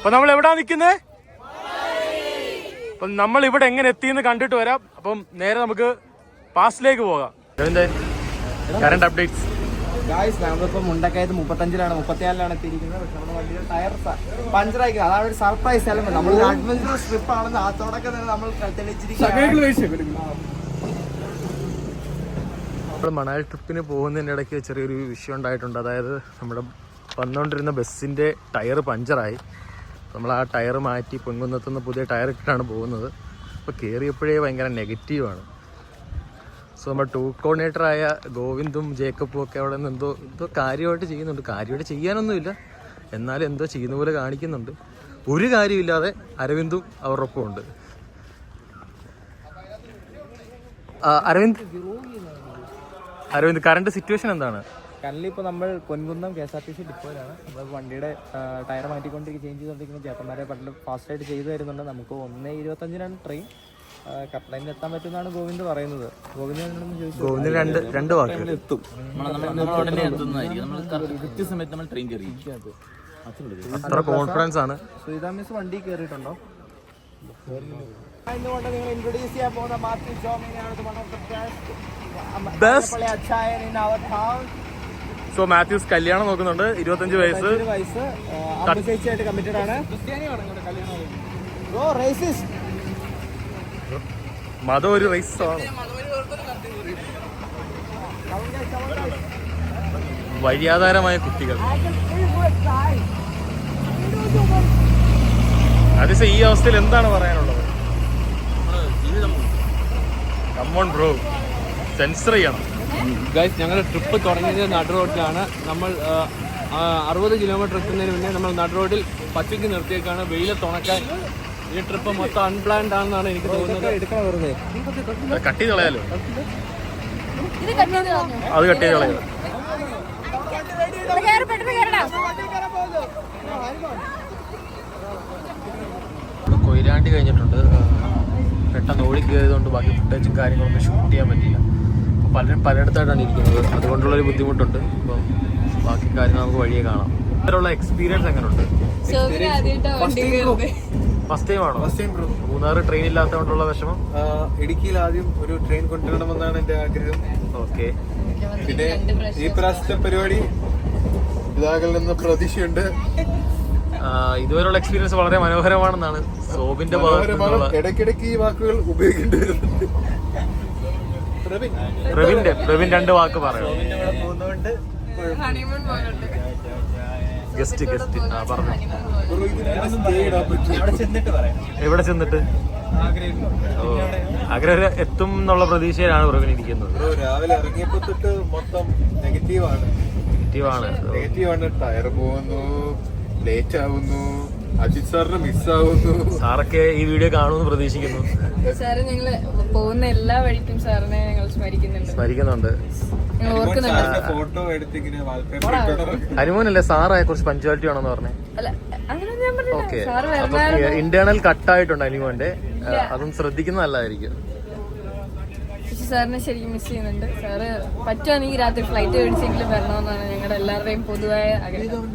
അപ്പൊ നമ്മൾ എവിടാ നിൽക്കുന്നത്? അപ്പം നമ്മൾ ഇവിടെ എങ്ങനെ എത്തിയെന്ന് കണ്ടിട്ട് വരാം. അപ്പം നേരെ നമുക്ക് പാസ്റ്റിലേക്ക് പോകാം. Current updates. നമ്മളിപ്പോ മുണ്ടക്കയത്ത് 35-ലാണ് 34-ലാണ് എത്തിയിരിക്കുന്നത്. പക്ഷെ നമ്മുടെ വണ്ടിയുടെ ടയർ പഞ്ചറായിരിക്കും. അതാണ് ഒരു സർപ്രൈസ് എലമെന്റ്. നമ്മളൊരു അഡ്വഞ്ചറസ് ട്രിപ്പ് ആണെന്ന് ആ തുടക്കം തന്നെ നമ്മൾ നമ്മൾ മണാലി ട്രിപ്പിന് പോകുന്നതിൻ്റെ ഇടയ്ക്ക് ചെറിയൊരു വിഷയം ഉണ്ടായിട്ടുണ്ട്. അതായത് നമ്മുടെ വന്നുകൊണ്ടിരുന്ന ബസ്സിൻ്റെ ടയർ പഞ്ചറായി. നമ്മൾ ആ ടയർ മാറ്റി പൊൻകുന്നത്തുനിന്ന് പുതിയ ടയർ ഇട്ടിട്ടാണ് പോകുന്നത്. അപ്പോൾ കയറിയപ്പോഴേ ഭയങ്കര നെഗറ്റീവാണ്. സോ നമ്മുടെ ടൂർ കോർഡിനേറ്ററായ ഗോവിന്ദും ജേക്കബും ഒക്കെ അവിടെ നിന്ന് എന്തോ കാര്യമായിട്ട് ചെയ്യുന്നുണ്ട്. കാര്യമായിട്ട് ചെയ്യാനൊന്നുമില്ല, എന്നാലും എന്തോ ചെയ്യുന്ന പോലെ കാണിക്കുന്നുണ്ട്. ഒരു കാര്യമില്ലാതെ അരവിന്ദും അവരുടെ ഒപ്പം ഉണ്ട്. അരവിന്ദ് കറണ്ട് സിറ്റുവേഷൻ എന്താണ്? കറന്റ് ഇപ്പോൾ നമ്മൾ പൊൻകുന്നം KSRTC ഡിപ്പോയിലാണ്. നമ്മൾ വണ്ടിയുടെ ടയർ മാറ്റിക്കൊണ്ടിരിക്കുക, ചേഞ്ച് ചെയ്തുകൊണ്ടിരിക്കുന്ന ചേട്ടന്മാരെ പണ്ട് ഫാസ്റ്റായിട്ട് ചെയ്തു തരുന്നുണ്ട്. നമുക്ക് 1:25-നാണ് ട്രെയിൻ. കപ്ലൈനിൽ എത്താൻ പറ്റുമെന്നാണ് ഗോവിന്ദ് പറയുന്നത്. ഗോവിന്ദ് രണ്ട് വാക്കുകൾ എത്തും. അത്ര കോൺഫിഡൻസ് ആണ്. സുനിത മിസ് വണ്ടി കയറിയിട്ടുണ്ടോ? ഇന്നുകൊണ്ട് നിങ്ങൾ ഇൻട്രൊഡ്യൂസ് ചെയ്യാൻ പോകുന്ന മാത്യു ജോമിനെയാണ്. സോ മാത്യൂസ് കല്യാണം നോക്കുന്നുണ്ട്. 25 വയസ്സ്. ചേച്ചിയായിട്ട് കമ്മിറ്റഡ് ആണ്. മതം ഒരു റേസാണ്. വഴിയാധാരമായ കുട്ടികൾ. അതിസ ഈ അവസ്ഥയിൽ എന്താണ് പറയാനുള്ളത്? കമ്മോൺ ബ്രോ, സെൻസർ ചെയ്യണം. ഗൈസ്, ഞങ്ങളുടെ ട്രിപ്പ് തുടങ്ങിയത് നടു റോഡിലാണ്. നമ്മൾ 60 കിലോമീറ്റർ എത്തുന്നതിന് മുന്നേ നമ്മൾ നടു റോഡിൽ പച്ചയ്ക്ക് നിർത്തിയേക്കാണ് വെയിലത്തുണക്കാൻ. ഈ ട്രിപ്പ് മൊത്തം അൺപ്ലാൻഡ് ആണെന്നാണ് എനിക്ക് തോന്നുന്നത്. കട്ട് ചെയ്ത് കളയാലോ, അത് കട്ട് ചെയ്ത് കളയാലോ. കൊയിലാണ്ടി കഴിഞ്ഞിട്ടുണ്ട്. പെട്ടെന്ന് ഓടി കയറിയതുകൊണ്ട് ബാക്കി ഫുട്ടേജും കാര്യങ്ങളൊന്നും ഷൂട്ട് ചെയ്യാൻ പറ്റില്ല. അപ്പോൾ പലരും പലയിടത്തായിട്ടാണ് ഇരിക്കുന്നത്, അതുകൊണ്ടുള്ളൊരു ബുദ്ധിമുട്ടുണ്ട്. അപ്പം ബാക്കി കാര്യങ്ങൾ നമുക്ക് വഴിയെ കാണാം. ഇത്തരമുള്ള എക്സ്പീരിയൻസ് എങ്ങനെയുണ്ട്? ഫസ്റ്റ് ടൈം ആണോ? First time bro. Munnar train ഇല്ലാത്തതുകൊണ്ടുള്ള വിഷമം? ഇടുക്കിയിൽ ആദ്യം ഒരു ട്രെയിൻ കൊണ്ടുവരണമെന്നാണ് എന്റെ ആഗ്രഹം. ഓക്കെ. പിന്നെ ഈ പ്രാവശ്യത്തെ പരിപാടി ഇതാകലെന്ന പ്രതീക്ഷയുണ്ട്. ഇതുവരെയുള്ള എക്സ്പീരിയൻസ് വളരെ മനോഹരമാണെന്നാണ് സോബിന്റെ ഭാഗത്ത്. ഇടയ്ക്കിടയ്ക്ക് ഈ വാക്കുകൾ ഉപയോഗിക്കേണ്ടി വരുന്നുണ്ട്. പ്രവീൺ 2 വാക്ക് പറയാം. ഗസ്റ്റ് പറഞ്ഞു. എവിടെ ചെന്നിട്ട്? ആഗ്രഹം എത്തും എന്നുള്ള പ്രതീക്ഷയിലാണ് പ്രവീൺ ഇരിക്കുന്നത്. രാവിലെ ഇറങ്ങിയപ്പോ തൊട്ട് മൊത്തം നെഗറ്റീവാണ്. ടയർ പോകുന്നു, ലേറ്റ് ആവുന്നു, അജിത് സാറിന് മിസ്സാവുന്നു. സാറൊക്കെ ഈ വീഡിയോ കാണുമെന്ന് പ്രതീക്ഷിക്കുന്നു. സാറ് ഞങ്ങള് പോകുന്ന എല്ലാ വഴിക്കും സാറിനെ ഞങ്ങൾ സ്മരിക്കുന്നുണ്ട്. ഫോട്ടോ എടുത്തിങ്ങനെ അനുമോനല്ലേ സാറായ കുറച്ച് പഞ്ച്വാലിറ്റി ആണെന്ന് പറഞ്ഞേ? ഓക്കെ. അപ്പൊ ഇന്റേണൽ കട്ടായിട്ടുണ്ട് അനുമോന്റെ, അതും ശ്രദ്ധിക്കുന്ന നല്ലതായിരിക്കും. സാറിനെ ശരിക്കും മിസ് ചെയ്യുന്നുണ്ട്. സാറ് പറ്റുവാണെങ്കിൽ രാത്രി ഫ്ലൈറ്റ് മേടിച്ചെങ്കിലും വരണമെന്നാണ് ഞങ്ങളുടെ എല്ലാവരുടെയും പൊതുവായ ആഗ്രഹം.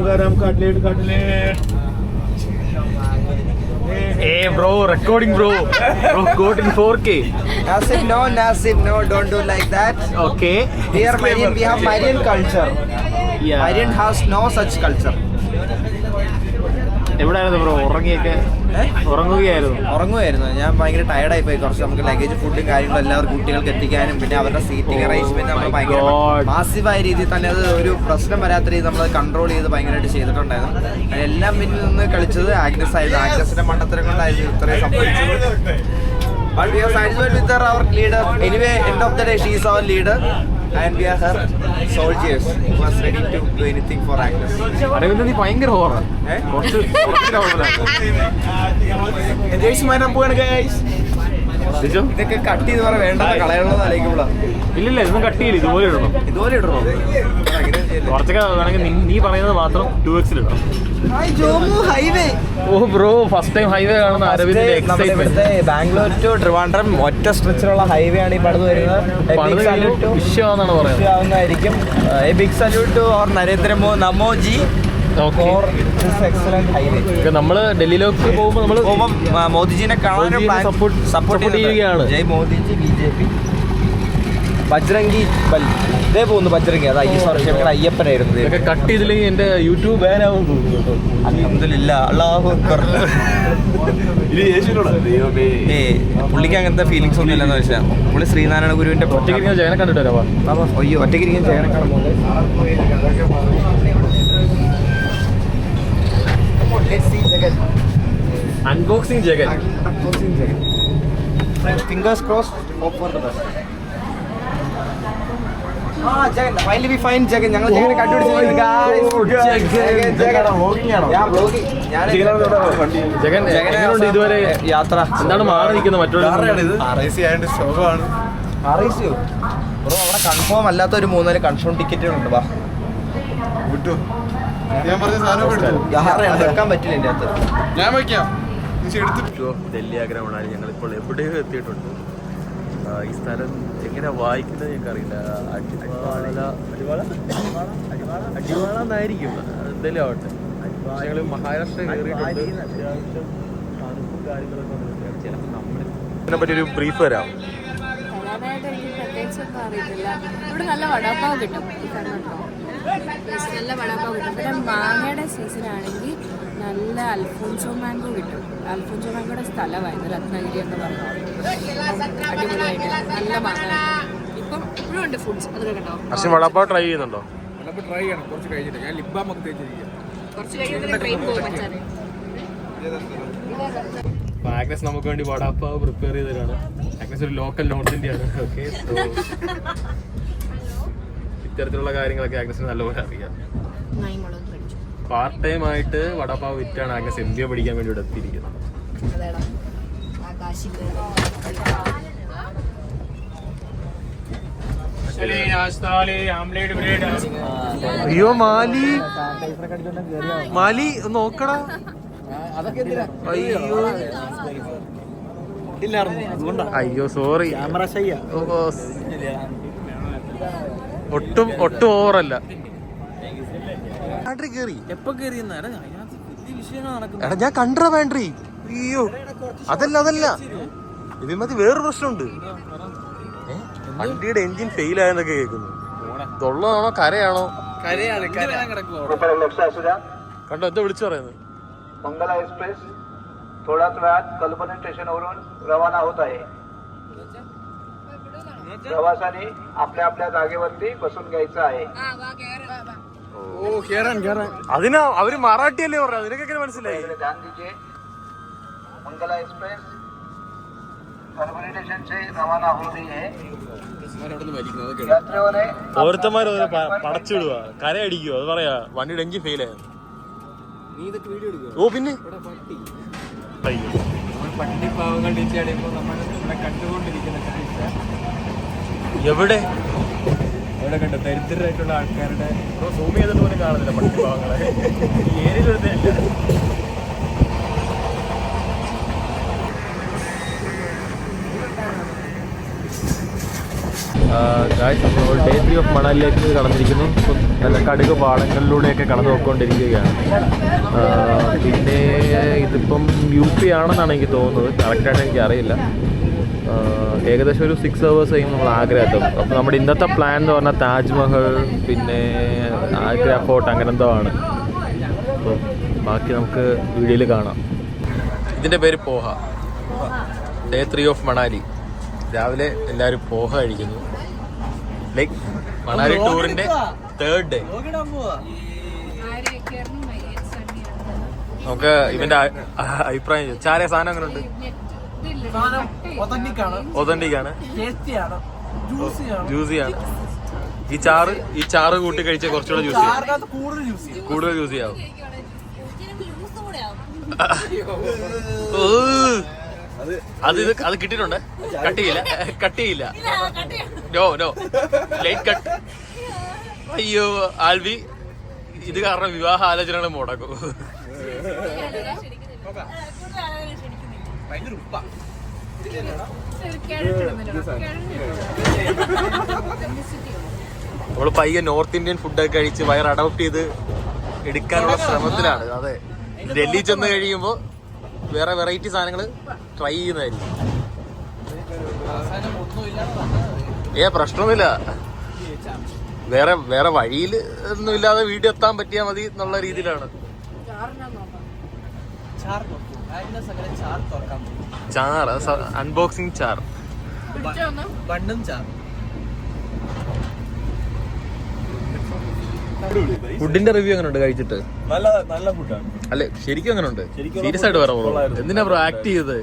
गरम cutlet. Hey bro, recording bro. Bro, got in 4K. Nasib, no, don't do like that. Okay. We are Marian, we have Marian culture. Yeah. Marian has no such culture. എവിടെയായിരുന്നു bro? ഉറങ്ങുമായിരുന്നു. ഞാൻ ഭയങ്കര ടയർഡായി പോയി. കുറച്ച് നമുക്ക് ലഗേജ് ഫുഡും കാര്യങ്ങളും എല്ലാവർക്കും കുട്ടികൾക്ക് എത്തിക്കാനും പിന്നെ അവരുടെ സീറ്റിംഗ് അറേഞ്ച്മെന്റ് നമ്മൾ ഭയങ്കര മാസീവായ രീതിയിൽ തന്നെ അത് ഒരു പ്രശ്നം വരാത്ത രീതിയിൽ നമ്മൾ കൺട്രോൾ ചെയ്ത് ഭയങ്കരമായിട്ട് ചെയ്തിട്ടുണ്ടായിരുന്നു. അതിലെല്ലാം പിന്നിൽ നിന്ന് കളിച്ചത് ആഗ്നസ് ആയിരുന്നു. ആഗ്നസിന്റെ മണ്ടത്തരം കൊണ്ടായിരുന്നു ഇത്രയും സംഭവിച്ചത്. But we are satisfied with our leader. Anyway, end of the day, she is our leader. And we are her soldiers who are ready to do anything for Agnes. Aravind നീ ഭയങ്കര ഹോറാ. ഇതൊക്കെ കട്ട് ചെയ്ത് പറയാൻ വേണ്ട കളയുള്ളത് ആലോചിക്കുമ്പോഴാ. ഇല്ലില്ല, ഇതൊന്നും കട്ട് ചെയ്യില്ല. ഇതുപോലെ ഇടണോ? ഇടണോ? കുറച്ചൊക്കെ വേണമെങ്കിൽ നീ പറയുന്നത് മാത്രം 2x ഇടണം. ഹൈവേ. ഓ ബ്രോ, ഫസ്റ്റ് ടൈം ഹൈവേ കാണുന്ന അരവിന്ദിന്റെ എക്സൈറ്റ്മെന്റ്. ബാംഗ്ലൂർ ടു ട്രിവാൻഡ്രം ഒറ്റ സ്ട്രെച്ചിലുള്ള ഹൈവേ ആണ് ഈ പണിത് വരുന്നത്. വിശ്വമാണെന്നാണ് പറയുന്നത്. A big salute to our Narendra Namoji for this excellent highway. നമ്മള് ഡൽഹിയിലേക്ക് പോകുമ്പോൾ നമ്മള് മോദിജിനെ കാണാനും സപ്പോർട്ട് ചെയ്യുകയാണ്. ജയ് മോദിജി, BJP. ബജ്രംഗി ബൽ ഇതേ പോകുന്നു. ബജ്രംഗി അത് ഞങ്ങളുടെ അയ്യപ്പനായിരുന്നു. ഇതൊക്കെ കട്ട് ചെയ്തില്ലെങ്കിൽ എന്റെ യൂട്യൂബ് ബാൻ ആവും തോന്നുന്നു. അൽഹംദുലില്ലാ, അല്ലാഹു അക്ബർ. പുള്ളിക്ക് അങ്ങനത്തെ ഫീലിങ്സ് ഒന്നും ഇല്ലെന്ന് വെച്ചാൽ പുള്ളി ശ്രീനാരായണ ഗുരുവിന്റെ ഒറ്റയ്ക്ക് ജയനെ കണ്ടിട്ട് വരാം. അയ്യോ, ഒറ്റയ്ക്ക് ജയനെ കാണുമ്പോൾ unboxing Jagan. Fingers crossed, hope for the best. Jagan, finally we find Jagan. ഞങ്ങൾ ജഗനെ കണ്ടുപിടിച്ചിരിക്കുന്നു. ജഗൻ എങ്ങനെയുണ്ട് ഇതുവരെ യാത്ര? എന്താണ് മാറി നിൽക്കുന്നത് മറ്റുള്ള? അവിടെ കൺഫേം അല്ലാത്ത ഒരു 3 കൺഫേം ടിക്കറ്റുകളുണ്ട്. വാ, വെക്കാൻ പറ്റില്ല എൻ്റെ അകത്ത്. ഞാൻ വയ്ക്കാം. ഡൽഹി ആഗ്ര മണാലി ഞങ്ങളിപ്പോൾ എവിടെയോ എത്തിയിട്ടുണ്ട്. ഈ സ്ഥലം എങ്ങനെ വായിക്കുന്നത് ഞങ്ങൾക്കറിയില്ല. അടിവാള എന്നായിരിക്കും, എന്തെങ്കിലും ആവട്ടെ. ഞങ്ങൾ മഹാരാഷ്ട്ര കയറിയിട്ടുണ്ട്. അത്യാവശ്യം തണുപ്പും കാര്യങ്ങളൊക്കെ ചിലപ്പോൾ ഇതിനെ പറ്റിയൊരു ബ്രീഫ് തരാം. പ്രധാനമായിട്ട് എനിക്ക് പ്രത്യേകിച്ചൊന്നും അറിയത്തില്ല. ഇവിടെ നല്ല വടാപ്പാവ് കിട്ടും. നല്ല വടാപ്പാവ് കിട്ടും. പിന്നെ മാങ്ങയുടെ സീസണാണെങ്കിൽ നല്ല അൽഫോൻസോ മാംഗോ കിട്ടും. അൽഫോൻസോ മാംഗോയുടെ സ്ഥലമായിരുന്നു രത്നഗിരി എന്ന് പറയുന്നത്. അടിപൊളിയായിട്ട് നല്ല മാങ്ങ ഇപ്പം ഇപ്പോഴും ഉണ്ട് ഫുഡ്സ്. അതൊക്കെ കേട്ടോ. പക്ഷെ വടാപ്പാവ് ട്രൈ ചെയ്യുന്നുണ്ടോ? ട്രൈ ചെയ്യണം കുറച്ച് കഴിഞ്ഞിട്ട്. ഞാൻ ലിപ് ബാം ഒക്കെ തേച്ചിരിക്കുക. കുറച്ച് കഴിഞ്ഞാൽ ട്രെയിൻ പോകും മച്ചാനെ. ആഗ്നസ് നമുക്ക് വേണ്ടി വടാപ്പാവ് പ്രിപ്പയർ ചെയ്തതാണ്. ആഗ്നസ് ഒരു ലോക്കൽ നോർത്ത് ഇന്ത്യയാണ്. ഓക്കെ, സോ ഇത്തരത്തിലുള്ള കാര്യങ്ങളൊക്കെ ആഗ്നസിന് നല്ലപോലെ അറിയാം. പാർട്ട് ടൈം ആയിട്ട് വടാപ്പാവ് വിറ്റാണ് ആഗ്നസ് MBA പഠിക്കാൻ വേണ്ടി ഇവിടെ എത്തിയിരിക്കുന്നത്. അയ്യോ മാലി നോക്കടാ. അയ്യോ സോറി, ഒട്ടും ഓവറല്ല. എടാ ഞാൻ കണ്ട ബാൻഡ്രി. അയ്യോ അതല്ല ഇതിമതി വേറൊരു പ്രശ്നമുണ്ട്. വണ്ടിയുടെ എഞ്ചിൻ ഫെയിൽ ആയെന്നൊക്കെ കേൾക്കുന്നു. തൊള്ളതാണോ കരയാണോ? കണ്ടോ എന്താ വിളിച്ചു പറയുന്നത്? मंगला एक्सप्रेस थोड्याच वेळात कलबर्गी स्टेशनवरून रवाना होत आहे. प्रवाशांनी आपल्या आपल्या जागेवरती बसून घ्यायचं आहे. അതിനാ അവര് മറാഠിയല്ലേ പറഞ്ഞത്? അതിനൊക്കെ എങ്ങനെ മനസ്സിലായി? ध्यान दीजिए, मंगला एक्सप्रेस कलबर्गी स्टेशन से रवाना हो रही है. यात्रियों ഓരോരുത്തന്മാര് പടച്ചു വിടുക, കരയടിക്കുക. അത് പറയാ വണ്ടിയുടെ എഞ്ചിൻ ഫെയിൽ ആയത്. ഓ പിന്നെ പട്ടി പാവങ്ങൾ ടീച്ചടിയുമ്പോൾ നമ്മൾ കണ്ടുകൊണ്ടിരിക്കുന്ന കാഴ്ച എവിടെ അവിടെ കണ്ടു. ദരിദ്രരായിട്ടുള്ള ആൾക്കാരുടെ സൂം ചെയ്തിട്ട് പോലും കാണുന്നില്ല പട്ടി പാവങ്ങളെ. ഈ ഏരിയയിൽ വരുന്നില്ല. നമ്മൾ ഡേ 3 ഓഫ് മണാലിയിലേക്ക് കടന്നിരിക്കുന്നു. നല്ല കടുക് പാടങ്ങളിലൂടെയൊക്കെ കടന്നു പോയിക്കൊണ്ടിരിക്കുകയാണ്. പിന്നെ ഇതിപ്പം UP ആണെന്നാണ് എനിക്ക് തോന്നുന്നത്. കറക്റ്റായിട്ട് എനിക്ക് അറിയില്ല. ഏകദേശം ഒരു 6 hours കഴിയും നമ്മൾ ആഗ്ര എത്തും. അപ്പോൾ നമ്മുടെ ഇന്നത്തെ പ്ലാൻ എന്ന് പറഞ്ഞാൽ താജ്മഹൽ, പിന്നെ ആഗ്ര ഫോർട്ട്, അങ്ങനെ എന്തോ ആണ്. അപ്പോൾ ബാക്കി നമുക്ക് വീഡിയോയിൽ കാണാം. ഇതിൻ്റെ പേര് പോഹ. Day 3 of Manali. രാവിലെ എല്ലാവരും പോഹ കഴിക്കുന്നു. ലൈക്ക് മണാലി ടൂറിന്റെ 3rd ഡേ. നമുക്ക് ഇവന്റെ അഭിപ്രായം ചാര സാധനം അങ്ങനെ ഉണ്ട്. ഒതന്റിക് ആണ്, ജ്യൂസിയാണ്. ഈ ചാറ് കൂട്ടി കഴിച്ചാൽ കുറച്ചുകൂടെ കൂടുതൽ ജ്യൂസി ആവും. അത് കിട്ടിയിട്ടുണ്ട്. കട്ട് ചെയ്യില്ല. No light cut. അയ്യോ ആൽവി, ഇത് കാരണം വിവാഹ ആലോചനകൾ മുടക്കും. ഭയങ്കര ഉപ്പാ. നമ്മള് പയ്യെ നോർത്ത് ഇന്ത്യൻ ഫുഡൊക്കെ കഴിച്ച് വയർ അഡോപ്റ്റ് ചെയ്ത് എടുക്കാനുള്ള ശ്രമത്തിലാണ്. അതെ, ഡൽഹി ചെന്ന് കഴിയുമ്പോൾ വേറെ വെറൈറ്റി സാധനങ്ങൾ ട്രൈ ചെയ്യുന്നതായിരിക്കും. പ്രശ്നമൊന്നുമില്ല, വേറെ വഴിയിൽ ഒന്നും ഇല്ലാതെ വീട്ടിൽ എത്താൻ പറ്റിയാൽ മതി എന്നുള്ള രീതിയിലാണ്. ചാർ അൺബോക്സിംഗ് ചാർ, ബണ്ണും ചാർ. ഫുഡിന്റെ റിവ്യൂ എങ്ങനെ ഉണ്ട് കഴിച്ചിട്ട്? നല്ല ഫുഡാണ്. അല്ലെ ശരിക്കും അങ്ങനെ ഉണ്ട്? സീരിയസ് ആയിട്ട് പറ ബ്രോ, എന്തിനാ ബ്രോ ആക്ട് ചെയ്തത്?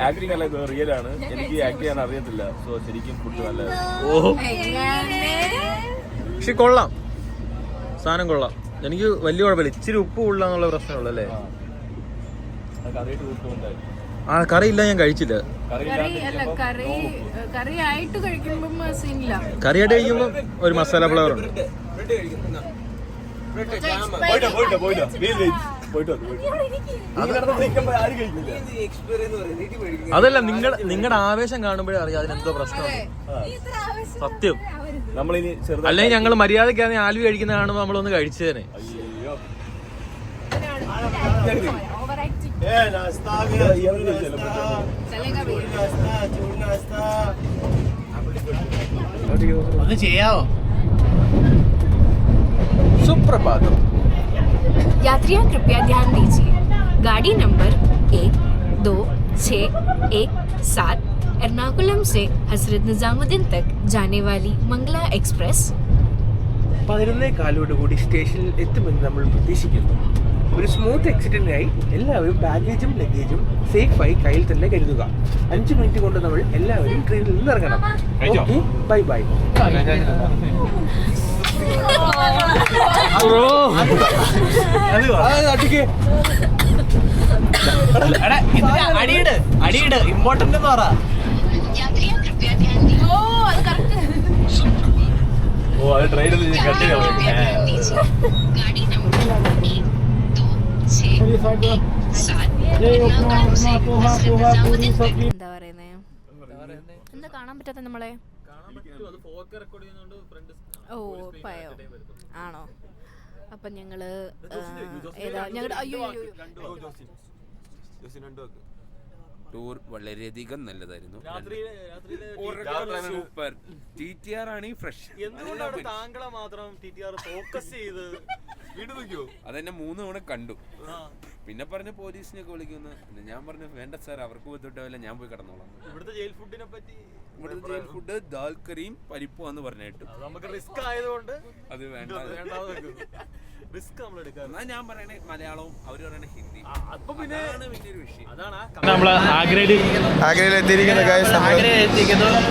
ആക്ടിങ് അല്ല, ഇത് റിയൽ ആണ്. എനിക്ക് ആക്ട് ചെയ്യാൻ അറിയത്തില്ല. സോ ശരിക്കും ഫുഡ് നല്ല. ഓഹോ, പക്ഷെ കൊള്ളാം, സാധനം കൊള്ളാം. എനിക്ക് വലിയ കുഴപ്പമില്ല. ഇച്ചിരി ഉപ്പ് കൊള്ളാന്നുള്ള പ്രശ്നമുള്ളൂ അല്ലേ? ആ കറി ഇല്ല, ഞാൻ കഴിച്ചില്ല. കറി ആയിട്ട് കഴിക്കുമ്പോ സീനില്ല. കറിയായിട്ട് കഴിക്കുമ്പോ ഒരു മസാല ഫ്ലേവർ ഉണ്ട്. അതല്ല, നിങ്ങളുടെ ആവേശം കാണുമ്പോഴേ അറിയാം അതിനെന്തോ പ്രശ്നമാണ്. സത്യം. അല്ലെങ്കിൽ ഞങ്ങൾ മര്യാദക്കാണ് ആലു കഴിക്കുന്ന കാണുമ്പോ നമ്മളൊന്ന് കഴിച്ചേനെ. ഒന്ന് ചെയ്യാവോ? സുപ്രഭാതം. यात्रियों कृपया ध्यान दीजिए, गाड़ी नंबर 1267 एर्नाकुलम से हजरत निजामुद्दीन तक जाने वाली मंगला एक्सप्रेस 11:15 കൂടി സ്റ്റേഷനിൽ എത്തുമെന്ന് നമ്മൾ പ്രതീക്ഷിക്കുന്നു. ഒരു സ്മൂത്ത് എക്സിറ്റിനായി എല്ലാവരും ബാഗേജും ലഗേജും സേഫായി കയ്യിൽ തന്നെ കരുതുക. 5 മിനിറ്റ് കൊണ്ട് നമ്മൾ എല്ലാവരും ട്രെയിനിൽ നിന്ന് ഇറങ്ങണം. Okay, bye bye. അടിയിട് ഇമ്പോർട്ടന്റ് എന്ന് പറ. എന്താ പറയുന്നേ? എന്താ കാണാൻ പറ്റാത്ത നമ്മളെ? ഓ പയോ ആണോ? അപ്പൊ ഞങ്ങള് ഏതാ ഞങ്ങളുടെ അയ്യോ ടൂർ വളരെയധികം നല്ലതായിരുന്നു. സൂപ്പർ. TTR ആണ് ഫ്രഷ്. താങ്കളെ മാത്രം TTR ഫോക്കസ് ചെയ്ത് അതെന്നെ 3 തവണ കണ്ടു. പിന്നെ പറഞ്ഞ പോലീസിനെയൊക്കെ വിളിക്കുന്നു. ഞാൻ പറഞ്ഞു വേണ്ട സാർ, അവർക്ക് ബുദ്ധിമുട്ടാവില്ല, ഞാൻ പോയി കിടന്നോളാം. ഇവിടുത്തെ ജയിൽ ഫുഡിനെ പറ്റി, ഇവിടുത്തെ ജയിൽ ഫുഡ് ദാൽ കറിയും പരിപ്പും പറഞ്ഞിട്ടു. നമുക്ക് റിസ്ക് ആയതുകൊണ്ട് അത് വേണ്ട, റിസ്ക് നമ്മൾ എടുക്കാം. എന്നാ ഞാൻ പറയണേ മലയാളവും അവര് പറയണേ ഹിന്ദി. അപ്പൊ പിന്നെ വലിയൊരു വിഷയം. നമ്മള് ആഗ്രയിൽ എത്തിയിരിക്കുന്ന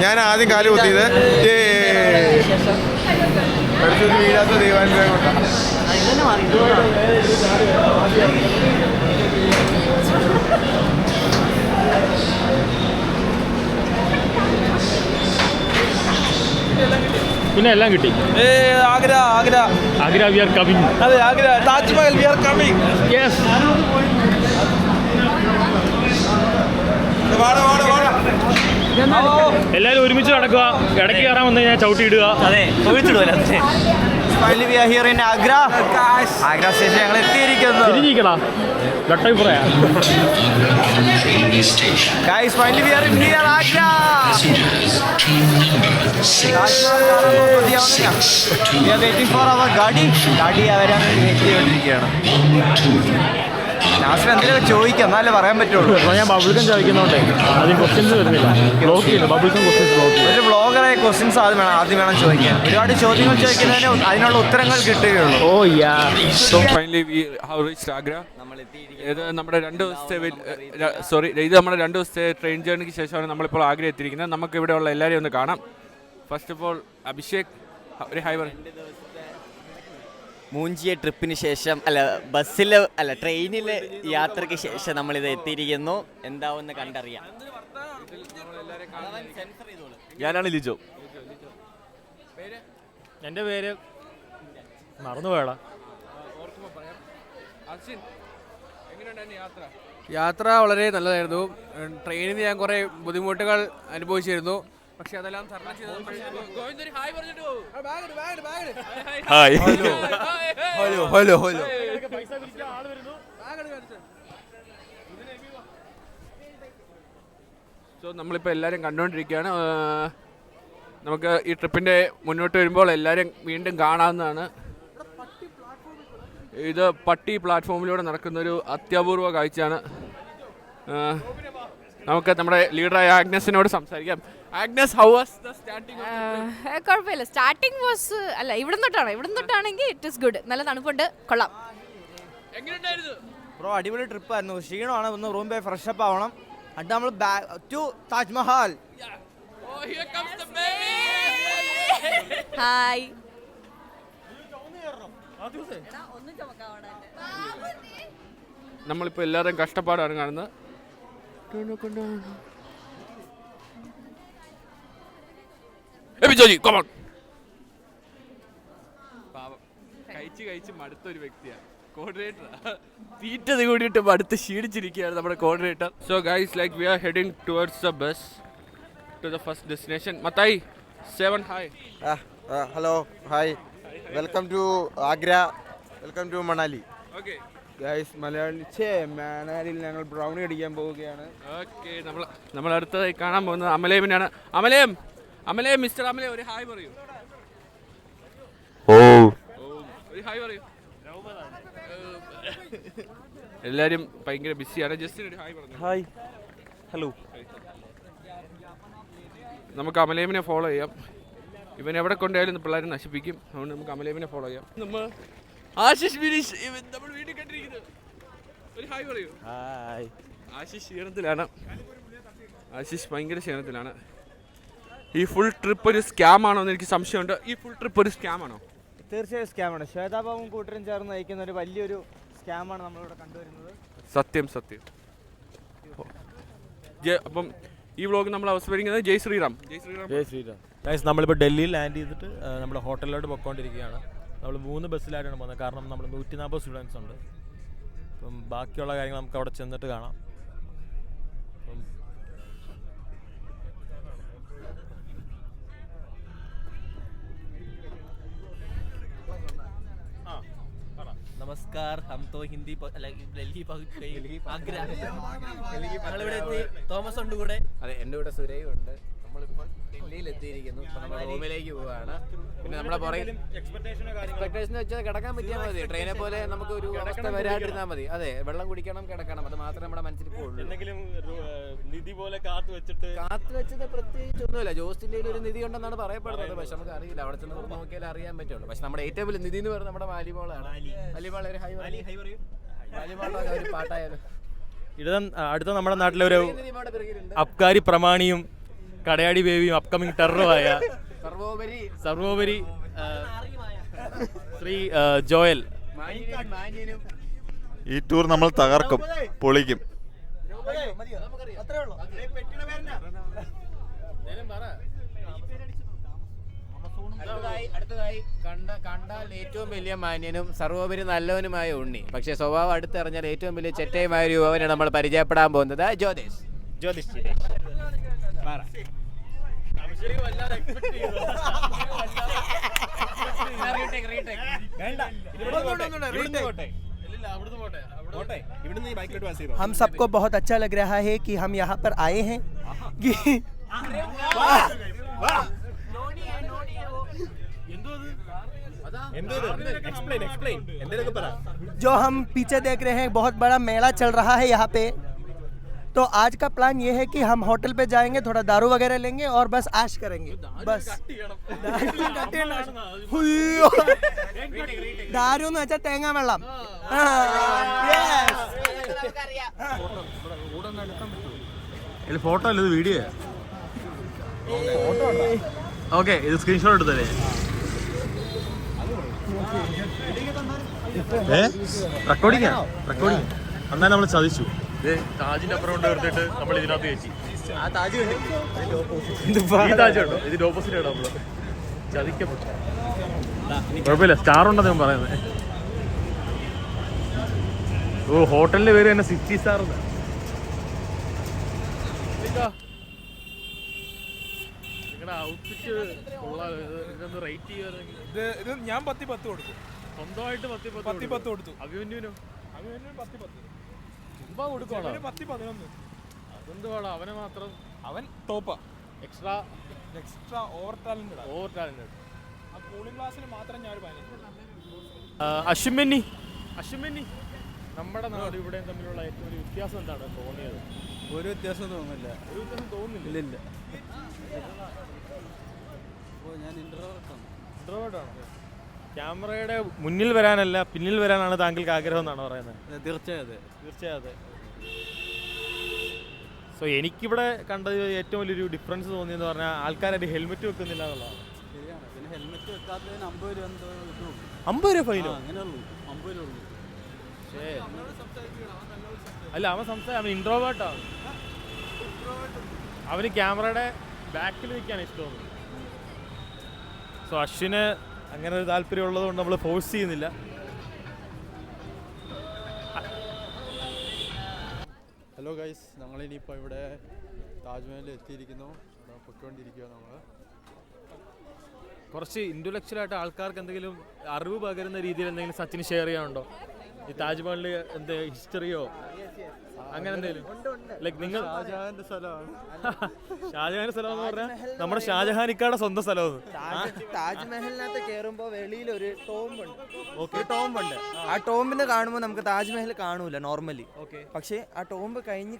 ഞാൻ ആദ്യം കാല് കുത്തിയത് വീഴാത്ത ദൈവാനുഗ്രഹം കൊണ്ടാണ്. പിന്നെ എല്ലാം കിട്ടി. Agra we are coming. അതെ, Agra Taj Mahal we are coming. Yes. എല്ലാരും ഒരുമിച്ച് നടക്കുക. ഇടയ്ക്ക് കയറാൻ വന്നു കഴിഞ്ഞാൽ ചവിട്ടി ഇടുക. അതെ, Finally we are here in Agra. Agra station ഞങ്ങൾ എത്തിയിരിക്കുന്നു. തിരിഞ്ഞിരിക്കടാ, ഘട്ടം പറയാ. Guys, finally we are in here Agra. We are waiting for our ഗാഡി വരാൻ വെയിറ്റ് ചെയ്തുകൊണ്ടിരിക്കുകയാണ്. ലാസ്റ്റ് എന്തെങ്കിലും ചോദിക്കാം, എന്നാലേ പറയാൻ പറ്റുള്ളൂ. ഞാൻ ബബിൾക്കം ചോദിക്കുന്നോണ്ടേ അതിന് ക്വസ്റ്റ്യൻസ് വരുന്നില്ല. ബ്ലോക്ക് ചെയ്യുന്നു, ബബിൾക്കം ക്വസ്റ്റ്യൻസ് ബ്ലോക്ക് ചെയ്യും. ഒരു വ്ളോഗറായ ക്വസ്റ്റ്യൻസ് ആദ്യം വേണം ചോദിക്കാൻ. ഒരുപാട് ചോദ്യങ്ങൾ ചോദിക്കുന്നതിന് അതിനുള്ള ഉത്തരങ്ങൾ കിട്ടുകയുള്ളൂ. Oh yeah. So finally we have reached Agra. ഇത് നമ്മുടെ 2 ദിവസത്തെ ഇത് നമ്മുടെ 2 ദിവസത്തെ ട്രെയിൻ ജേർണിക്ക് ശേഷമാണ് നമ്മളിപ്പോൾ ആഗ്ര എത്തിയിരിക്കുന്നത്. നമുക്ക് ഇവിടെയുള്ള എല്ലാവരെയും ഒന്ന് കാണാം. ഫസ്റ്റ് ഓഫ് ഓൾ അഭിഷേക്, ഒരു ഹൈ പറ. മൂഞ്ചിയ ട്രിപ്പിന് ശേഷം ട്രെയിനിലെ യാത്രയ്ക്ക് ശേഷം നമ്മളിത് എത്തിയിരിക്കുന്നു. എന്താവെന്ന് കണ്ടറിയാം. ഞാനാണ് ലിജോ. എൻ്റെ പേര് മറന്നുപോയടാ. യാത്ര വളരെ നല്ലതായിരുന്നു. ട്രെയിനിൽ നിന്ന് ഞാൻ കുറേ ബുദ്ധിമുട്ടുകൾ അനുഭവിച്ചിരുന്നു. പക്ഷെ അതെല്ലാം തരണം ചെയ്ത് സോ നമ്മളിപ്പോൾ എല്ലാവരും കണ്ടുകൊണ്ടിരിക്കുകയാണ്. നമുക്ക് ഈ ട്രിപ്പിൻ്റെ മുന്നോട്ട് വരുമ്പോൾ എല്ലാവരും വീണ്ടും കാണാവുന്നതാണ്. ഇത് പട്ടി പ്ലാറ്റ്ഫോമിലൂടെ നടക്കുന്നൊരു അത്യപൂർവ കാഴ്ചയാണ്. നമുക്ക് നമ്മുടെ ലീഡറായ ആഗ്നസിനോട് സംസാരിക്കാം. Agnes, how was the starting? കുഴപ്പമില്ല, സ്റ്റാർട്ടിങ് വാസ് അല്ല, ഇവിടെ തൊട്ടാണെങ്കിൽ ഇറ്റ് ഇസ് ഗുഡ്. നല്ല തണുപ്പുണ്ട്, കൊള്ളാം. എങ്ങനെയുണ്ടായിരുന്നു ബ്രോ? അടിപൊളി ട്രിപ്പായിരുന്നു. ക്ഷീണമാണ്, ഒന്ന് റൂം പോയി ഫ്രഷ് അപ്പ് ആവണം. അത് നമ്മൾ ടു താജ്മഹൽ. ഹായ്. നമ്മളിപ്പോൾ എല്ലാവരും കഷ്ടപ്പാടാണ് കാണുന്നത്. കഴിച്ച് മടുത്തൊരു വ്യക്തിയാണ് കോർഡിനേറ്റർ. തീറ്റ കൂടിയിട്ട് മടുത്ത് ക്ഷീണിച്ചിരിക്കുകയാണ് നമ്മുടെ coordinator. So guys, like we are heading towards the bus to the first destination. Mathai, 7 hi. Hello, hi, welcome to Agra, welcome to Manali. Okay guys, മണാലിയിൽ ഞങ്ങൾ ബ്രൗണി അടിക്കാൻ പോവുകയാണ്. ഓക്കെ, നമ്മൾ അടുത്തതായി കാണാൻ പോകുന്നത് അമലേമിനാണ്. അമലേം, മിസ്റ്റർ അമലേം, ഒരു ഹായ് പറയൂ. ഒരു ഹായ് പറയൂ. എല്ലാവരും ഭയങ്കര ബിസിയാണ്. ജസ്റ്റിന് ഒരു ഹായ് പറഞ്ഞു. Hi, hello. നമുക്ക് അമലേമിനെ ഫോളോ ചെയ്യാം. ഇവൻ എവിടെ കൊണ്ടായാലും പിള്ളേരെ നശിപ്പിക്കും. അതുകൊണ്ട് നമുക്ക് അമലേമിനെ ഫോളോ ചെയ്യാം. നമ്മൾ ആശിഷ് ബിനീഷ് നമ്മൾ വീട്ടിൽ കണ്ടിരിക്കുന്നത്. ഒരു ഹായ് പറയൂ. ഹായ്. ആശിഷ് ക്ഷീണത്തിലാണ്. ആശിഷ് ഭയങ്കര ക്ഷീണത്തിലാണ്. ഈ ഫുൾ ട്രിപ്പ് ഒരു സ്കാം ആണോ എന്ന് എനിക്ക് സംശയമുണ്ട്. ഈ ഫുൾ ട്രിപ്പ് ഒരു സ്കാം ആണോ? തീർച്ചയായും സ്കാമാണ്. ശ്വേതാബാബും കൂട്ടരും ചേർന്ന് നയിക്കുന്ന ഒരു വലിയൊരു സ്കാമാണ് നമ്മളിവിടെ കണ്ടുവരുന്നത്. സത്യം. അപ്പം ഈ വ്ലോഗ് നമ്മൾ അവസാനിപ്പിക്കുന്നത് ജയ് ശ്രീറാം. ഗൈസ്, നമ്മളിപ്പോൾ ഡൽഹിയിൽ ലാൻഡ് ചെയ്തിട്ട് നമ്മുടെ ഹോട്ടലിലോട്ട് പൊയ്ക്കൊണ്ടിരിക്കുകയാണ്. നമ്മൾ 3 ബസ്സിലായിട്ടാണ് പോകുന്നത്. കാരണം നമ്മൾ 140 സ്റ്റുഡൻസ് ഉണ്ട്. അപ്പം ബാക്കിയുള്ള കാര്യങ്ങൾ നമുക്ക് അവിടെ ചെന്നിട്ട് കാണാം. നമസ്കാർ, ഹം തോ ഹിന്ദി ഡൽഹി ആഗ്ര ഞങ്ങളിവിടെ എത്തി. തോമസ് ഉണ്ട് കൂടെ. അതെ, എൻ്റെ കൂടെ സുരയും ഉണ്ട്. നമ്മളിപ്പോൾ ഡൽഹിയിൽ എത്തിയിരിക്കുന്നു. നമ്മൾ റൂമിലേക്ക് പോവുകയാണ്. പിന്നെ നമ്മുടെ പുറകിൽ എക്സ്പെക്ടേഷൻ വെച്ചാൽ കിടക്കാൻ പറ്റിയാൽ മതി. ട്രെയിനെ പോലെ നമുക്ക് ഒരു അവസ്ഥ വരാതിരുന്നാൽ മതി. അതെ, വെള്ളം കുടിക്കണം, കിടക്കണം, അത് മാത്രമേ നമ്മുടെ മനസ്സിൽ പോകുള്ളൂ. നിധി പോലെ കാത്തു വെച്ചത് പ്രത്യേകിച്ചൊന്നുമില്ല. ജോസിൻ്റെ ഒരു നിധി ഉണ്ടെന്നാണ് പറയപ്പെടുന്നത്. പക്ഷെ നമുക്ക് അറിയില്ല, അവിടെ ചെന്ന് നോക്കിയാലേ അറിയാൻ പറ്റുള്ളൂ. പക്ഷെ നമ്മുടെ ഏറ്റവും വലിയ നിധി എന്ന് പറയുന്നത് നമ്മുടെ വാലിബോളാണ്. വാലിബോൾ ഒരു വാലിബോളിലെ ഒരു പാട്ടായാലും. അടുത്ത നമ്മുടെ നാട്ടിലെ ഒരു അബ്കാരി പ്രമാണിയും കടയാടി ബേബിയും അപ്കമിങ് ടെററുമായ സർവോപരി ശ്രീ ജോയൽ. ഈ ടൂർ നമ്മൾ തകർക്കും, പൊളിക്കും. അടുത്തതായി കണ്ടാൽ ഏറ്റവും വലിയ മാന്യനും സർവോപരി നല്ലവനുമായ ഉണ്ണി. പക്ഷെ സ്വഭാവം അടുത്തെറിഞ്ഞാൽ ഏറ്റവും വലിയ ചെറ്റയുമായ ഒരു യുവനെ നമ്മൾ പരിചയപ്പെടാൻ പോകുന്നത് ജ്യോതിഷ്. हम सबको बहुत अच्छा लग रहा है कि हम यहाँ पर आए हैं जो हम पीछे देख रहे हैं बहुत बड़ा मेला चल रहा है यहाँ पे। तो आज का प्लान ये है कि हम होटल पे जाएंगे, थोड़ा दारू वगैरह लेंगे और बस ऐश करेंगे. बस दारू എന്ന് വെച്ചാൽ തേങ്ങ വെള്ളം. ഫോട്ടോ അല്ല, ഇത് വീഡിയോ. ഓക്കെ, ഇത് സ്ക്രീൻഷോട്ട് എടുത്തല്ലേ? റെക്കോർഡിംഗ് എന്നാൽ നമ്മൾ ചതിച്ചു. താജിന്റെ അപ്പുറം കൊണ്ട് എടുത്തിട്ട് നമ്മൾ ഇതിനകത്ത് കയറ്റി. ഈ താജ് ഉണ്ടോ? ഇതിന്റെ ഓപ്പോസിറ്റ് ആണോ നമ്മള് ചതിക്കപ്പെട്ടു? കുഴപ്പമില്ല, സ്റ്റാർ ഉണ്ടെന്ന് ഞാൻ പറയുന്നത്. ഓ ഹോട്ടലിന്റെ പേര് തന്നെ സിറ്റി സ്റ്റാർ. നിങ്ങളുടെ ഔട്ട്ഫിറ്റ് കൊള്ളാലോ. ഇതൊന്ന് റേറ്റ് ചെയ്യുമായിരുന്നെങ്കിൽ. ഇത് ഞാൻ 10 കൊടുക്കും. സ്വന്തമായിട്ട് 10 കൊടുത്തു. അഭിമന്യുവിനോ? 10 ചുമ്മാ കൊടുക്കണോ? 11. അതെന്തുവാണോ അവനെ മാത്രം? അവൻ ടോപ്പാ. Extra over talented. ആ കൂളിംഗ് ക്ലാസ്സിൽ മാത്രം ഞാൻ 15. അശ്വിനി നമ്മുടെ നാട് ഇവിടെ തമ്മിലുള്ള ഏറ്റവും വലിയ വ്യത്യാസം എന്താണ് തോന്നിയത്? ഒരു വ്യത്യാസം തോന്നുന്നില്ല. ഒരു വ്യത്യാസം തോന്നുന്നില്ല. ഇല്ല. ഞാൻ ഇൻട്രോവേർട്ടാണ്. ക്യാമറയുടെ മുന്നിൽ വരാനല്ല പിന്നിൽ വരാനാണ് താങ്കൾക്ക് ആഗ്രഹം എന്നാണ് പറയുന്നത്? തീർച്ചയായും അതെ. സോ എനിക്കിവിടെ കണ്ടത് ഏറ്റവും വലിയൊരു ഡിഫറൻസ് തോന്നിയെന്ന് പറഞ്ഞാൽ ആൾക്കാരായിട്ട് ഹെൽമെറ്റ് വെക്കുന്നില്ല എന്നുള്ളതാണ്. ശരിയാണ്. പിന്നെ ഹെൽമെറ്റ് വെക്കാത്തതിന് 50 രൂപ. 50 രൂപ ഫൈനോ? അങ്ങനെയുള്ളൂ. 50 രൂപ. അല്ല അവൻ അവൻ ഇൻട്രോവേർട്ടാണ്. അവന് ക്യാമറയുടെ ബാക്കിൽ നിൽക്കാൻ ഇഷ്ടമാണ്. സോ അശ്വിന് അങ്ങനെ ഒരു താല്പര്യം ഉള്ളതുകൊണ്ട് നമ്മൾ ഫോഴ്സ് ചെയ്യുന്നില്ല. ഹലോ ഗൈസ്, ഞങ്ങളിനിയിപ്പോൾ ഇവിടെ താജ്മഹലിൽ എത്തിയിരിക്കുന്നു. പൊയ്ക്കൊണ്ടിരിക്കുക നമ്മൾ. കുറച്ച് ഇൻ്റലക്ച്വലായിട്ട് ആൾക്കാർക്ക് എന്തെങ്കിലും അറിവ് പകരുന്ന രീതിയിൽ എന്തെങ്കിലും സച്ചിന് ഷെയർ ചെയ്യാനുണ്ടോ? ഈ താജ്മഹലിൽ എന്ത് ഹിസ്റ്ററിയോ അങ്ങനെ എന്തെങ്കിലും? ലൈക്ക് നിങ്ങൾ ഷാജഹാന്റെ സ്ഥലമാണ്. ഷാജഹാന്റെ സ്ഥലം എന്ന് പറഞ്ഞാൽ നമ്മുടെ ഷാജഹാനിക്കാടെ സ്വന്തം സ്ഥലമാണ്. താജ്മഹലിനകത്ത് കയറുമ്പോൾ വെളിയിൽ ഒരു ടോംബുണ്ട്. ആ ടോംബിന് കാണുമ്പോൾ നമുക്ക് താജ്മഹൽ കാണൂല നോർമലി. പക്ഷെ ആ ടോംബ് കഴിഞ്ഞ്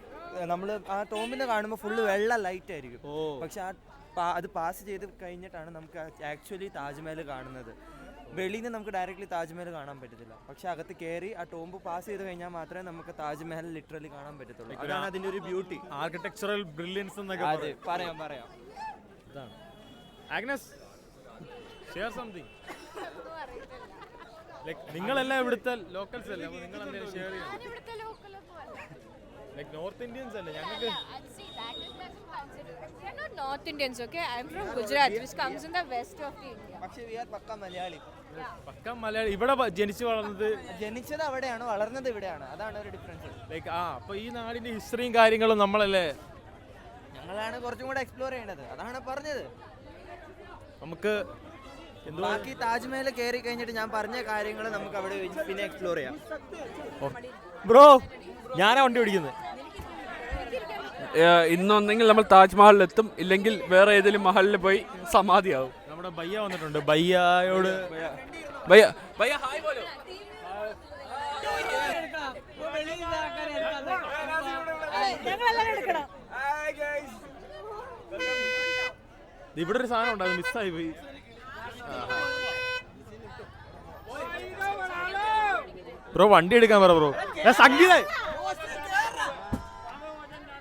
നമ്മൾ ആ ടോംബിനെ കാണുമ്പോൾ ഫുള്ള് വെള്ള ലൈറ്റ് ആയിരിക്കും. പക്ഷെ അത് പാസ് ചെയ്ത് കഴിഞ്ഞിട്ടാണ് നമുക്ക് ആക്ച്വലി താജ്മഹൽ കാണുന്നത്. വെളിയിൽ നിന്ന് നമുക്ക് ഡയറക്റ്റ്ലി താജ്മഹൽ കാണാൻ പറ്റത്തില്ല. പക്ഷെ അകത്ത് കയറി ആ ടോംബ് പാസ് ചെയ്ത് കഴിഞ്ഞാൽ മാത്രമേ നമുക്ക് താജ്മഹൽ ലിറ്ററലി കാണാൻ പറ്റത്തുള്ളൂ. അതാണ് അതിന്റെ ഒരു ബ്യൂട്ടി, ആർക്കിടെക്ചറൽ ബ്രില്യൻസ് എന്നൊക്കെ പറയാം. ഇതാണ്. Agnes, share something. ലൈക്ക് നിങ്ങളെല്ലാം ഇവിടുത്തെ ലോക്കൽസ് അല്ലേ? അപ്പോൾ നിങ്ങൾ എന്തെങ്കിലും ഷെയർ ചെയ്യണം. ലൈക്ക് നോർത്ത് ഇന്ത്യൻസ് അല്ലേ? ഞങ്ങൾക്ക് North Indians, okay? I'm from Gujarat, which comes in the west of India. പക്ഷേ we are പക്ക മലയാളി. ഇവിടെ ജനിച്ചു വളർന്നത്, ജനിച്ചത് അവിടെയാണ്, വളർന്നത് ഇവിടെയാണ്. അതാണ് ഒരു ഡിഫറൻസ്. ലൈക്ക് അപ്പൊ ഈ നാടിന്റെ ഹിസ്റ്ററിയും കാര്യങ്ങളും നമ്മളല്ലേ, ഞങ്ങളാണ് കുറച്ചും കൂടെ എക്സ്പ്ലോർ ചെയ്യേണ്ടത്. അതാണ് പറഞ്ഞത്. നമുക്ക് ബാക്കി താജ്മഹൽ കയറി കഴിഞ്ഞിട്ട് ഞാൻ പറഞ്ഞ കാര്യങ്ങൾ നമുക്ക് അവിടെ പിന്നെ എക്സ്പ്ലോർ ചെയ്യാം. ബ്രോ, ഞാനാ വണ്ടി ഓടിക്കുന്നത്. ഇന്നൊന്നെങ്കിൽ നമ്മൾ താജ്മഹലിലെത്തും, ഇല്ലെങ്കിൽ വേറെ ഏതെങ്കിലും മഹലിൽ പോയി സമാധിയാവും. നമ്മുടെ ബയ്യ വന്നിട്ടുണ്ട്. ബയ്യയോട് ഭയ്യ ഹായ് പോലോ. ഇവിടെ ഒരു സാധനം ഉണ്ട്, അത് മിസ്സായി പോയി. ബ്രോ വണ്ടി എടുക്കാൻ പറ ബ്രോ. സംഗീത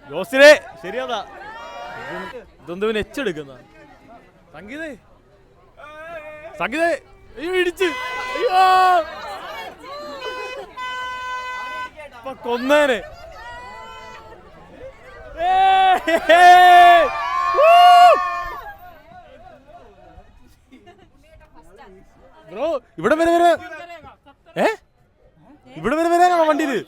ജോസിനെ ശരിയാതാ, ഇതൊന്നും പിന്നെ എച്ചെടുക്കുന്ന സംഗീതേ ഇടിച്ച് കൊന്നേനെ. ബ്രോ ഇവിടെ വരെ ഇവിടെ വരെ വരാനാണോ വണ്ടിയില്?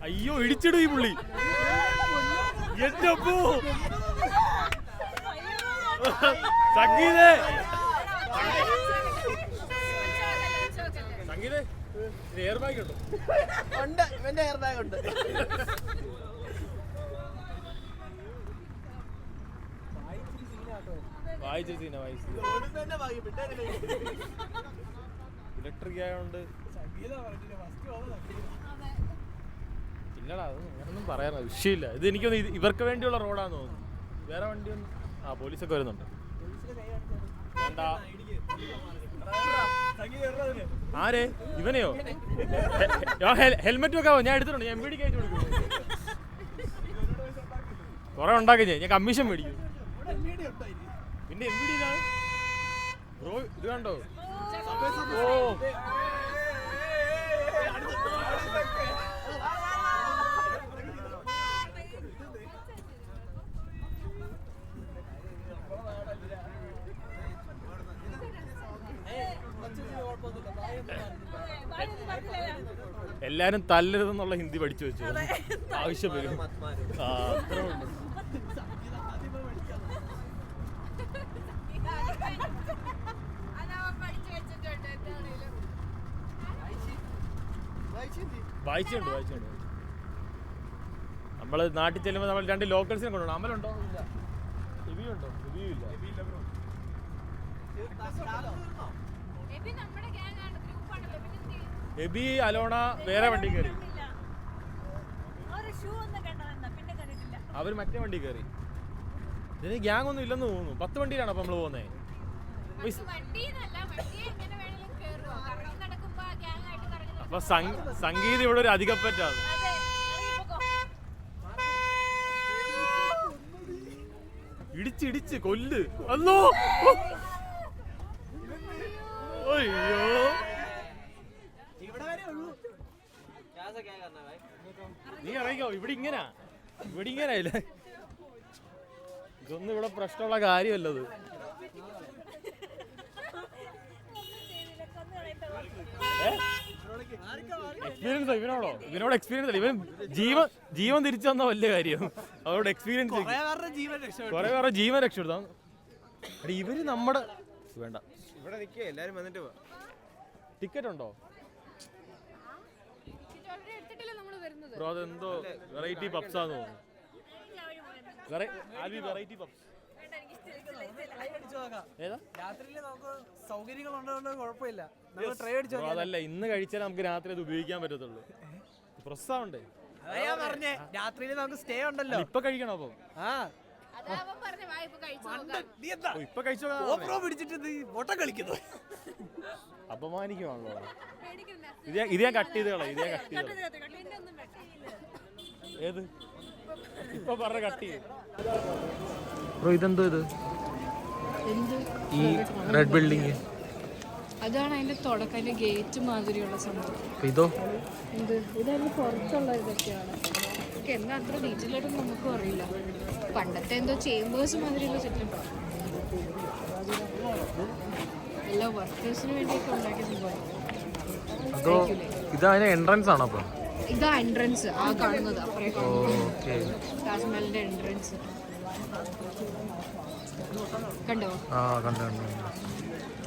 അയ്യോ ഇടിച്ചിടും ഈ പുള്ളി. എന്റെ അപ്പോ സംഗീതേ എയർ ബാഗ് ഉണ്ടോ? ഉണ്ട്, ഇവന്റെ എയർ ബാഗ് ഉണ്ട്. ഇലക്ട്രിക് ആയതുകൊണ്ട് ഇല്ലടാ, അത് അങ്ങനൊന്നും പറയാൻ വിഷയമില്ല. ഇത് എനിക്കൊന്ന് ഇവർക്ക് വേണ്ടിയുള്ള റോഡാന്ന് തോന്നുന്നു. വേറെ വണ്ടിയൊന്നും. പോലീസൊക്കെ വരുന്നുണ്ട്. ആരെ? ഇവനെയോ? ഹെൽമെറ്റ് വെക്കാവോ? ഞാൻ എടുത്തിട്ടുണ്ട്. ഞാൻ MVD കയറ്റി കൊടുക്കും. കുറെ ഉണ്ടാക്കി ഞാൻ കമ്മീഷൻ മേടിക്കും. പിന്നെ MVD ഇതാണ് ബ്രോ. ഇത് കണ്ടോ? ഓ എല്ലാരും തല്ലരുതെന്നുള്ള ഹിന്ദി പഠിച്ചു വെച്ചു, ആവശ്യം വരും. ആ, അത്രേ ഉള്ളൂ. വായിച്ചുണ്ട്. നമ്മള് നാട്ടിൽ ചെല്ലുമ്പോൾ നമ്മൾ 2 ലോക്കൽസിനെ കൊണ്ടുപോകണം. അമലുണ്ടോ? ഇല്ല. റിവ്യൂ ഇല്ല. എബി, അലോണ വേറെ വണ്ടി കയറി, അവര് മറ്റേ വണ്ടി കയറി. ഇതിന് ഗ്യാങ് ഒന്നും ഇല്ലെന്ന് തോന്നുന്നു. 10 വണ്ടിയിലാണ് അപ്പൊ നമ്മള് പോകുന്നത്. അപ്പൊ സംഗീതം ഇവിടെ ഒരു അധികപ്പറ്റാണ്. ഇടിച്ച് കൊല്ല്. അല്ലോ, അയ്യോ, നീ ഇറങ്ങിക്കോ. ഇവിടെ ഇങ്ങനെ ഇല്ല. ഇതൊന്നും ഇവിടെ പ്രശ്നമുള്ള കാര്യമല്ലത്. എക്സ്പീരിയൻസ് ഇവനോട് എക്സ്പീരിയൻസ് അല്ല, ഇവൻ ജീവൻ തിരിച്ചു തന്ന വലിയ കാര്യം. അവരോട് എക്സ്പീരിയൻസ് കുറെ പേരുടെ ജീവൻ രക്ഷപ്പെടുത്താം. ഇവര് നമ്മുടെ വേണ്ട ഇവിടെ നിൽക്കുക. എല്ലാരും വന്നിട്ട് ടിക്കറ്റ് ഉണ്ടോ ബ്രോ? അതെന്തോ വെറൈറ്റി പപ്സാന്ന് തോന്നുന്നു. വെറൈറ്റി പപ്സ് അതല്ല, ഇന്ന് കഴിച്ചാൽ നമുക്ക് രാത്രി അത് ഉപയോഗിക്കാൻ പറ്റത്തുള്ളൂ. പ്രസാവുണ്ടേ രാത്രിയിൽ നമുക്ക് സ്റ്റേ ഉണ്ടല്ലോ. ഇപ്പൊ കഴിക്കണോ? അപ്പം ഇപ്പൊ കഴിച്ചോ. അപമാനിക്കുവാണല്ലോ. ഇത് ഞാൻ കട്ട് ചെയ്ത് കളയാം. ഏത് ഇപ്പൊ പറഞ്ഞ കട്ട് ചെയ്ത്. ഇതെന്തോ ഇത് ഈ റെഡ് ബിൽഡിങ്? അതാണ് അതിന്റെ തുടക്കം, അതിന്റെ ഗേറ്റ് മാതിരിയുള്ള സംഭവം. ഇതോ? ഇതതിന് പുറത്തുള്ള ഇതൊക്കെയാണ്. എന്താ അത്ര ഡീറ്റെയിൽ ആയിട്ടൊന്നും നമുക്കും അറിയില്ല. പണ്ടത്തെ എന്തോ ചേമ്പേഴ്സ് മാതിരിയുള്ള സെറ്റപ്പ്, എല്ലാ വർക്കേഴ്സിന് വേണ്ടിയൊക്കെ ഉണ്ടാക്കിയ സംഭവം. ഇത് അതിന്റെ എൻട്രൻസ് ആണോ? അപ്പൊ ഇതാ എൻട്രൻസ്, ആ കാണുന്നത് അപ്പറേ താജ്മഹലിന്റെ എൻട്രൻസ് കണ്ടോ?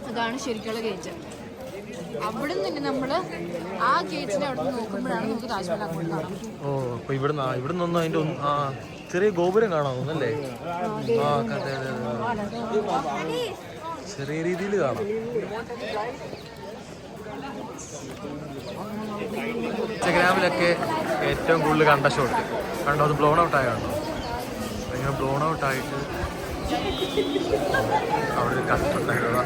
അതാണ് ശരിക്കുള്ള ഗേറ്റ്. അവിടെ നിന്ന് നമ്മള് ആ ഗേറ്റിന്റെ അവിടെ നിന്ന് നോക്കുമ്പോഴാണ് നമുക്ക് താജ്മഹൽ അങ്ങോട്ട് കാണാം. ഓ, അപ്പൊ ഇവിടെ നിന്നൊന്നും അതിന്റെ ചെറിയ ഗോപുരം കാണാമല്ലേ? ചെറിയ രീതിയിൽ കാണാം. ഇൻസ്റ്റഗ്രാമിലൊക്കെ ഏറ്റവും കൂടുതൽ കണ്ട ഷോട്ട് കണ്ടോ? അത് ബ്ലോൺ ഔട്ട് ആയാണോ? ഭയങ്കര ബ്ലോൺ ഔട്ട് ആയിട്ട് അവിടെ ഒരു കത്തുണ്ടായിരുന്നു.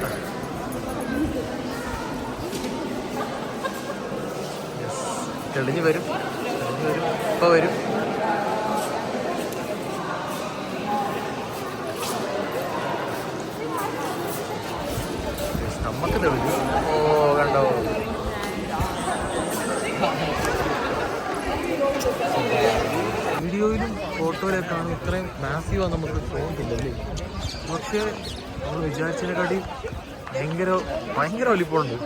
തെളിഞ്ഞു വരും. ഇപ്പൊ വരും. നമുക്ക് തെളിഞ്ഞു. ഓ, കണ്ടോ? വീഡിയോയിലും ഫോട്ടോയിലൊക്കെയാണ് ഇത്രയും മാസീവാന്ന് നമുക്ക് തോന്നുന്നില്ലല്ലേ? പക്ഷേ നമ്മൾ വിചാരിച്ചതിനെക്കാട്ടി ഭയങ്കര വലിപ്പമുണ്ട്.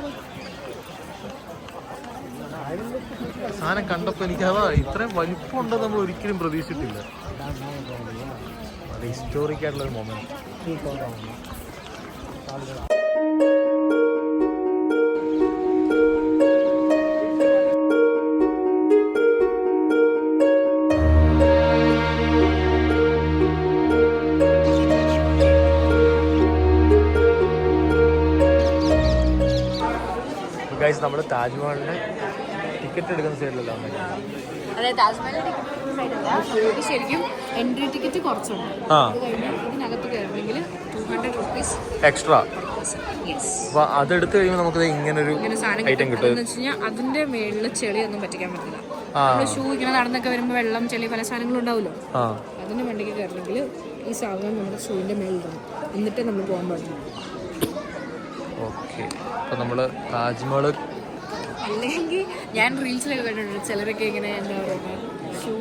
സാധനം കണ്ടപ്പോൾ എനിക്കതാ, ഇത്രയും വലിപ്പമുണ്ടെന്ന് നമ്മൾ ഒരിക്കലും പ്രതീക്ഷിച്ചിട്ടില്ല. അത് ഹിസ്റ്റോറിക് ആയിട്ടുള്ളൊരു മൊമെന്റ്. നമ്മൾ താജ്മഹലിന് ടിക്കറ്റ് എടുക്കുന്ന സൈഡിലല്ല. അതെ, താജ്മഹലിന്റെ ടിക്കറ്റ് സൈഡല്ല. ശരിക്കും എൻട്രി ടിക്കറ്റ് കുറച്ചുണ്ട്. അത് കഴിഞ്ഞ് ഇതിനകത്ത് കയറണമെങ്കിൽ 200 rupees എക്സ്ട്രാ. അപ്പൊ അതെടുത്ത് കഴിയുമ്പോൾ നമുക്ക് ഇങ്ങനൊരു ഐറ്റം കിട്ടും. അതിന്റെ മേളില് ചെളിയൊന്നും പറ്റിക്കാൻ പറ്റില്ല. ഷൂ ഇങ്ങനെ നടന്നൊക്കെ വരുമ്പോ വെള്ളം, ചെളി, പല സാധനങ്ങളും ഉണ്ടാവുമല്ലോ. അതിന് വണ്ടിക്ക് കയറണമെങ്കിൽ ഈ സാധനം നമ്മുടെ ഷൂവിന്റെ മേളിലാണ്, എന്നിട്ടേ നമ്മൾ പോകാൻ പാടില്ല. ഓക്കെ, അപ്പൊ നമ്മള് താജ്മഹൽ അല്ലെങ്കിൽ ഞാൻ റീൽസിലൊക്കെ കണ്ടിട്ടുണ്ട് ചിലരൊക്കെ ഇങ്ങനെ എന്താ പറയുക, ഷൂ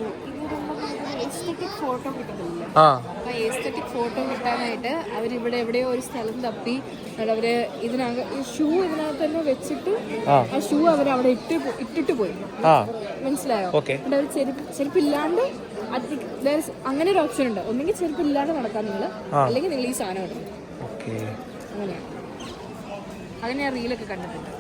എസ്തെറ്റിക് ഫോട്ടോ കിട്ടുന്നില്ല. ആ അപ്പൊ എസ്തെറ്റിക് ഫോട്ടോ കിട്ടാനായിട്ട് അവരിവിടെ എവിടെയോ ഒരു സ്ഥലം തപ്പി അവര് ഷൂ ഇതിനകത്ത് തന്നെ വെച്ചിട്ട് ആ ഷൂ അവർ അവിടെ ഇട്ടിട്ട് പോയി. മനസ്സിലായോ? എന്നിട്ട് അവർ ചെരുപ്പില്ലാണ്ട് അങ്ങനെ ഒരു ഓപ്ഷൻ ഉണ്ട്. ഒന്നെങ്കിൽ ചെരുപ്പില്ലാണ്ട് നടക്കാൻ നിങ്ങൾ, അല്ലെങ്കിൽ നിങ്ങൾ ഈ സാധനം ഇടണം. അങ്ങനെയാണ്. അത് ഞാൻ റീലൊക്കെ കണ്ടിട്ടുണ്ട്.